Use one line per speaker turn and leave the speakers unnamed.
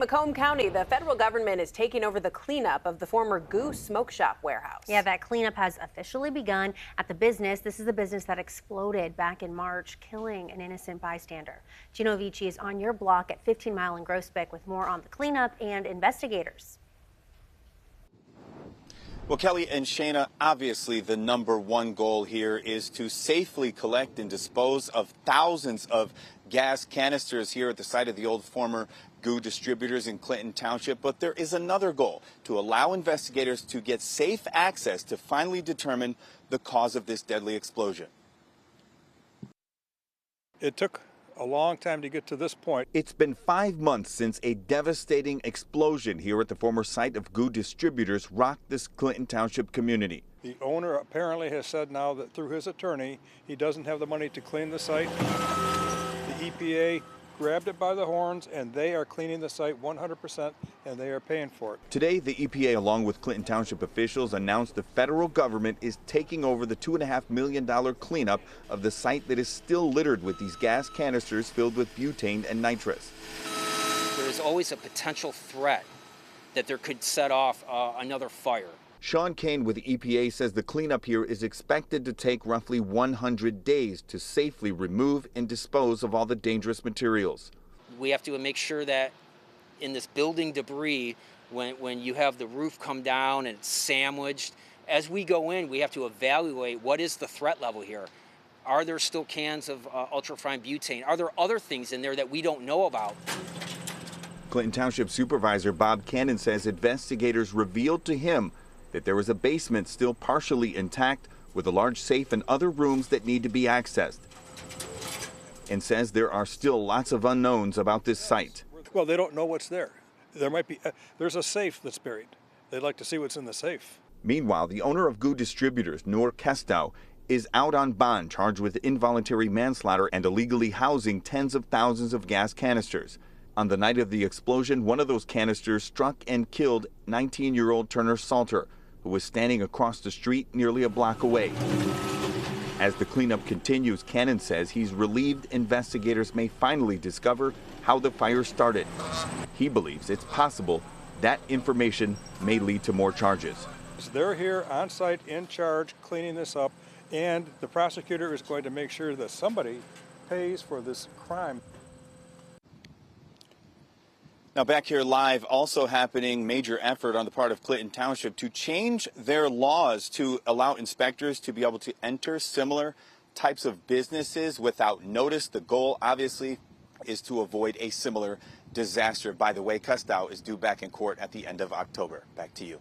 Macomb County, the federal government is taking over the cleanup of the former Goose Smoke Shop warehouse.
Yeah, that cleanup has officially begun at the business. This is the business that exploded back in March, killing an innocent bystander. Gino Vici is on your block at 15 Mile in Groesbeck with more on the cleanup and investigators.
Well, Kelly and Shayna, obviously the #1 goal here is to safely collect and dispose of thousands of gas canisters here at the site of the old former GOO Distributors in Clinton Township. But there is another goal: to allow investigators to get safe access to finally determine the cause of this deadly explosion.
It took a long time to get to this point.
It's been 5 months since a devastating explosion here at the former site of GOO Distributors rocked this Clinton Township community.
The owner apparently has said now that through his attorney, he doesn't have the money to clean the site. The EPA grabbed it by the horns, and they are cleaning the site 100%, and they are paying for it.
Today, the EPA, along with Clinton Township officials, announced the federal government is taking over the $2.5 million cleanup of the site that is still littered with these gas canisters filled with butane and nitrous.
There is always a potential threat that there could set off another fire.
Sean Kane with the EPA says the cleanup here is expected to take roughly 100 days to safely remove and dispose of all the dangerous materials.
We have to make sure that in this building debris, when you have the roof come down and it's sandwiched, as we go in, we have to evaluate what is the threat level here. Are there still cans of ultrafine butane? Are there other things in there that we don't know about?
Clinton Township Supervisor Bob Cannon says investigators revealed to him that there was a basement still partially intact with a large safe and other rooms that need to be accessed, and says there are still lots of unknowns about this site.
Well, they don't know what's there. There's a safe that's buried. They'd like to see what's in the safe.
Meanwhile, the owner of GOO Distributors, Noor Kestow, is out on bond charged with involuntary manslaughter and illegally housing tens of thousands of gas canisters. On the night of the explosion, one of those canisters struck and killed 19-year-old Turner Salter, who was standing across the street nearly a block away. As the cleanup continues, Cannon says he's relieved investigators may finally discover how the fire started. He believes it's possible that information may lead to more charges.
They're here on site, in charge, cleaning this up, and the prosecutor is going to make sure that somebody pays for this crime.
Now back here live, also happening, major effort on the part of Clinton Township to change their laws to allow inspectors to be able to enter similar types of businesses without notice. The goal, obviously, is to avoid a similar disaster. By the way, Kestow is due back in court at the end of October. Back to you.